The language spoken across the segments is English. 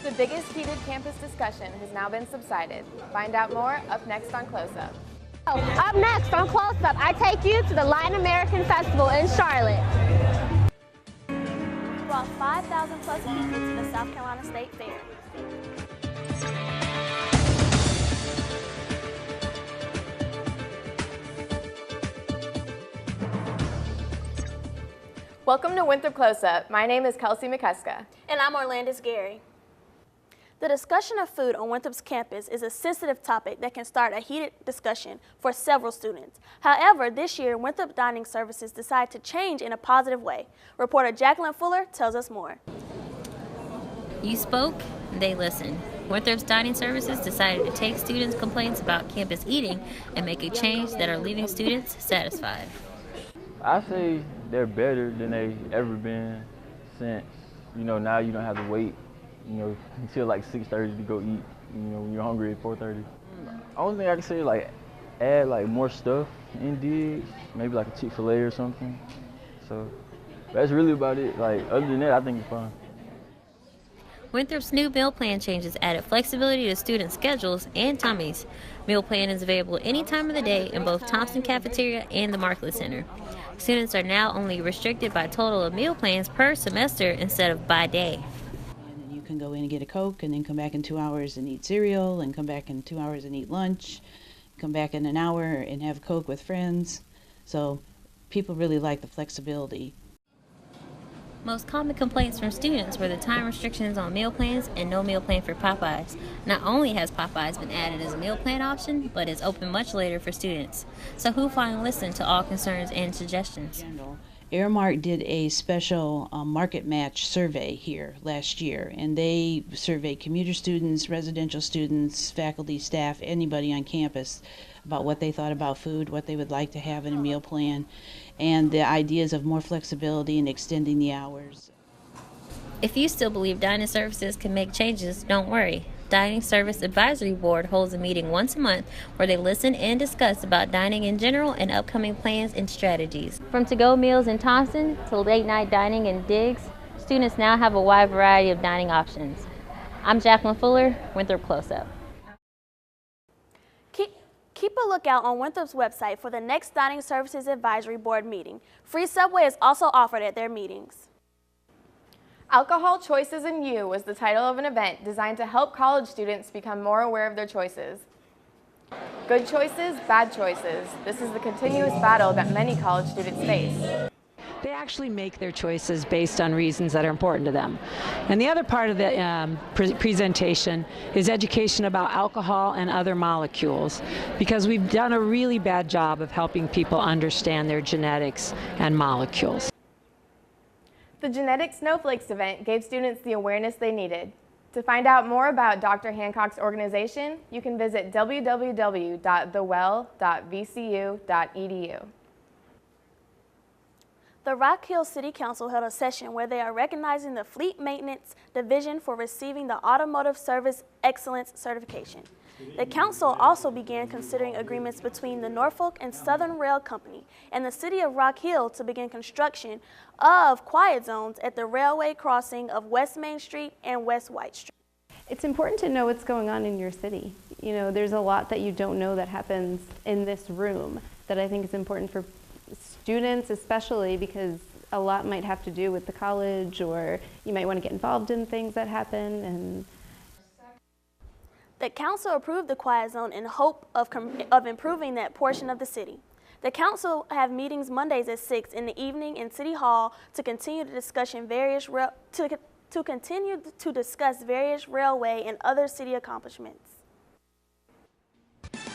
The biggest heated campus discussion has now been subsided. Find out more up next on Close Up. Up next on Close Up, I take you to the Latin American Festival in Charlotte. Brought 5,000 plus people to the South Carolina State Fair. Welcome to Winthrop Close Up. My name is Kelsey McCuska. And I'm Orlandis Gary. The discussion of food on Winthrop's campus is a sensitive topic that can start a heated discussion for several students. However, this year, Winthrop Dining Services decided to change in a positive way. Reporter Jacqueline Fuller tells us more. You spoke, they listened. Winthrop's Dining Services decided to take students' complaints about campus eating and make a change that are leaving students satisfied. I say they're better than they ever been since, now you don't have to wait, until like 6:30 to go eat, when you're hungry at 4:30. Only thing I can say is add more stuff in digs, maybe like a Chick-fil-A or something. So that's really about it. Other than that, I think it's fine. Winthrop's new meal plan changes added flexibility to student schedules and tummies. Meal plan is available any time of the day in both Thompson Cafeteria and the Marklet Center. Students are now only restricted by total of meal plans per semester instead of by day. And then you can go in and get a Coke and then come back in 2 hours and eat cereal and come back in 2 hours and eat lunch, come back in an hour and have a Coke with friends. So people really like the flexibility. Most common complaints from students were the time restrictions on meal plans and no meal plan for Popeyes. Not only has Popeyes been added as a meal plan option, but is open much later for students. So who finally listened to all concerns and suggestions? Aramark did a special market match survey here last year, and they surveyed commuter students, residential students, faculty, staff, anybody on campus about what they thought about food, what they would like to have in a meal plan, and the ideas of more flexibility and extending the hours. If you still believe dining services can make changes, don't worry. Dining Service Advisory Board holds a meeting once a month where they listen and discuss about dining in general and upcoming plans and strategies. From to-go meals in Thompson to late-night dining in Diggs, students now have a wide variety of dining options. I'm Jacqueline Fuller, Winthrop Close Up. Keep a lookout on Winthrop's website for the next Dining Services Advisory Board meeting. Free Subway is also offered at their meetings. Alcohol Choices in You was the title of an event designed to help college students become more aware of their choices. Good choices, bad choices. This is the continuous battle that many college students face. They actually make their choices based on reasons that are important to them. And the other part of the presentation is education about alcohol and other molecules, because we've done a really bad job of helping people understand their genetics and molecules. The Genetic Snowflakes event gave students the awareness they needed. To find out more about Dr. Hancock's organization, you can visit www.thewell.vcu.edu. The Rock Hill City Council held a session where they are recognizing the Fleet Maintenance Division for receiving the Automotive Service Excellence Certification. The council also began considering agreements between the Norfolk and Southern Rail Company and the City of Rock Hill to begin construction of quiet zones at the railway crossing of West Main Street and West White Street. It's important to know what's going on in your city. There's a lot that you don't know that happens in this room that I think is important for students, especially because a lot might have to do with the college, or you might want to get involved in things that happen. The council approved the quiet zone in hope of improving that portion of the city. The council have meetings Mondays at 6 in the evening in City Hall to continue to discuss various railway and other city accomplishments.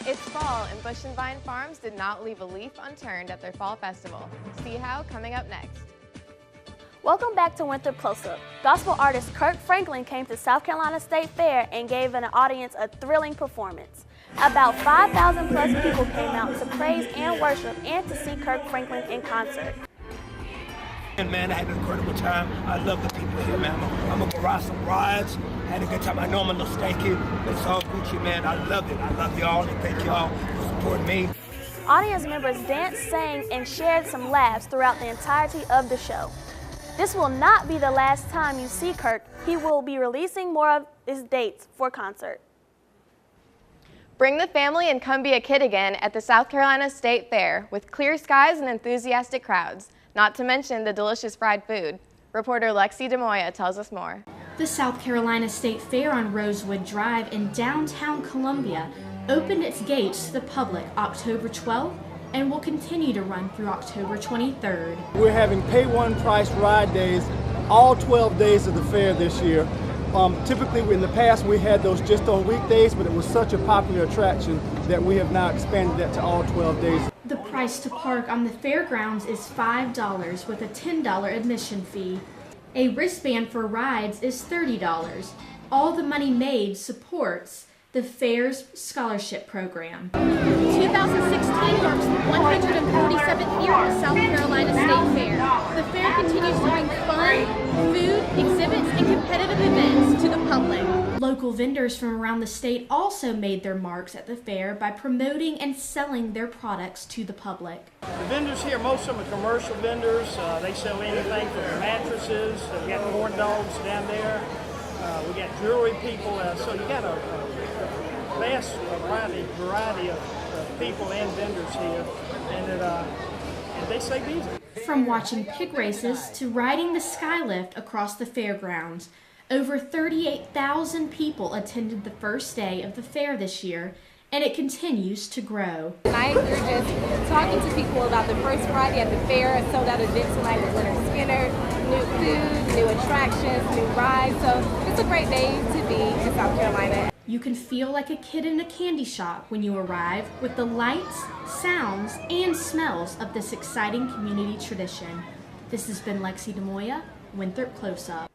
It's fall, and Bush and Vine Farms did not leave a leaf unturned at their fall festival. See how coming up next. Welcome back to Winthrop Close Up. Gospel artist Kirk Franklin came to South Carolina State Fair and gave an audience a thrilling performance. About 5,000 plus people came out to praise and worship and to see Kirk Franklin in concert. And man, I had an incredible time. I love the people here, man. I'm gonna go ride some rides. Had a good time. I know I'm a little stanky. It's all Gucci, man. I love it. I love y'all, and thank y'all for supporting me. Audience members danced, sang, and shared some laughs throughout the entirety of the show. This will not be the last time you see Kirk. He will be releasing more of his dates for concert. Bring the family and come be a kid again at the South Carolina State Fair with clear skies and enthusiastic crowds, not to mention the delicious fried food. Reporter Lexi DeMoya tells us more. The South Carolina State Fair on Rosewood Drive in downtown Columbia opened its gates to the public October 12th and will continue to run through October 23rd. We're having pay one price ride days all 12 days of the fair this year. Typically in the past we had those just on weekdays, but it was such a popular attraction that we have now expanded that to all 12 days. The price to park on the fairgrounds is $5 with a $10 admission fee. A wristband for rides is $30. All the money made supports the fair's scholarship program. 2016 marks the 147th year of the South Carolina State Fair. The fair continues to bring fun, food, exhibits, and competitive events to the public. Local vendors from around the state also made their marks at the fair by promoting and selling their products to the public. The vendors here, most of them are commercial vendors. They sell anything from mattresses. We got corn dogs down there. We got jewelry people. So you got a vast variety of people and vendors here, and they stay busy. From watching pig races to riding the skylift across the fairgrounds, over 38,000 people attended the first day of the fair this year, and it continues to grow. Tonight we're just talking to people about the first Friday at the fair. A sold out event tonight with Leonard Skinner, new food, new attractions, new rides. So it's a great day to be in South Carolina. You can feel like a kid in a candy shop when you arrive with the lights, sounds, and smells of this exciting community tradition. This has been Lexi DeMoya, Winthrop Close Up.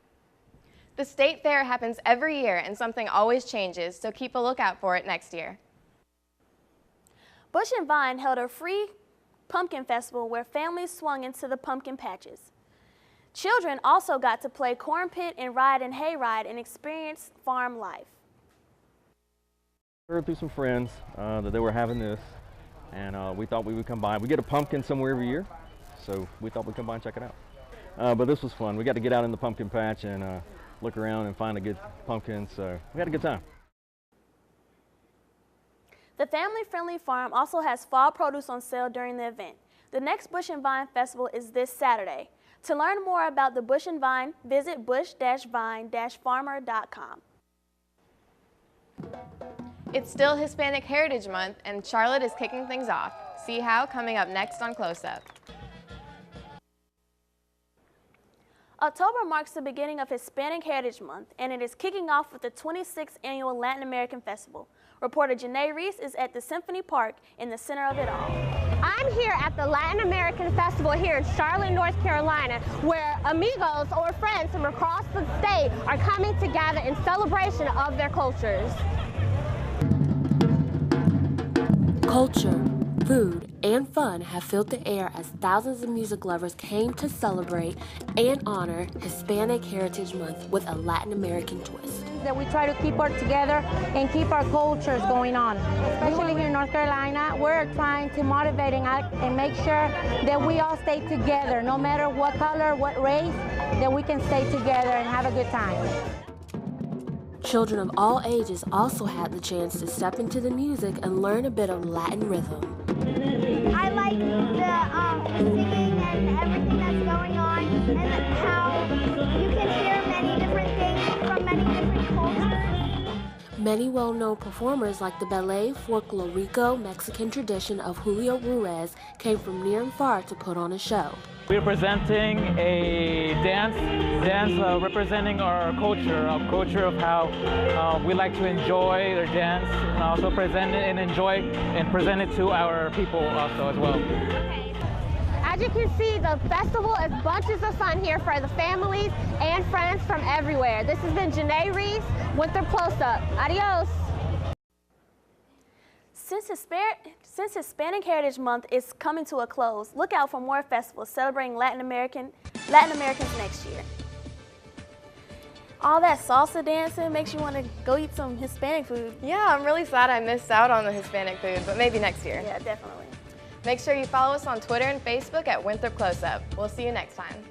The State Fair happens every year and something always changes, so keep a lookout for it next year. Bush and Vine held a free pumpkin festival where families swung into the pumpkin patches. Children also got to play corn pit and ride and hayride and experience farm life. Heard through some friends that they were having this, and we thought we would come by. We get a pumpkin somewhere every year, so we thought we'd come by and check it out. But this was fun. We got to get out in the pumpkin patch and look around and find a good pumpkin, so we had a good time. The family-friendly farm also has fall produce on sale during the event. The next Bush and Vine Festival is this Saturday. To learn more about the Bush and Vine, visit bush-vine-farmer.com. It's still Hispanic Heritage Month, and Charlotte is kicking things off. See how coming up next on Close Up. October marks the beginning of Hispanic Heritage Month, and it is kicking off with the 26th Annual Latin American Festival. Reporter Janae Reese is at the Symphony Park in the center of it all. I'm here at the Latin American Festival here in Charlotte, North Carolina, where amigos or friends from across the state are coming together in celebration of their cultures. Culture, food, and fun have filled the air as thousands of music lovers came to celebrate and honor Hispanic Heritage Month with a Latin American twist. That we try to keep our together and keep our cultures going on. Especially here in North Carolina, we're trying to motivate and make sure that we all stay together, no matter what color, what race, that we can stay together and have a good time. Children of all ages also had the chance to step into the music and learn a bit of Latin rhythm. I like the singing and everything that's going on, and how you can hear many different things from many different cultures. Many well-known performers like the ballet folklorico Mexican tradition of Julio Ruiz came from near and far to put on a show. We're presenting a dance representing our culture of how we like to enjoy their dance, and also present it and enjoy and present it to our people also as well. As you can see, the festival is bunches of fun here for the families and friends from everywhere. This has been Janae Reese, Winthrop Close Up. Adios. Since Hispanic Heritage Month is coming to a close, look out for more festivals celebrating Latin Americans next year. All that salsa dancing makes you want to go eat some Hispanic food. Yeah, I'm really sad I missed out on the Hispanic food, but maybe next year. Yeah, definitely. Make sure you follow us on Twitter and Facebook at Winthrop Close Up. We'll see you next time.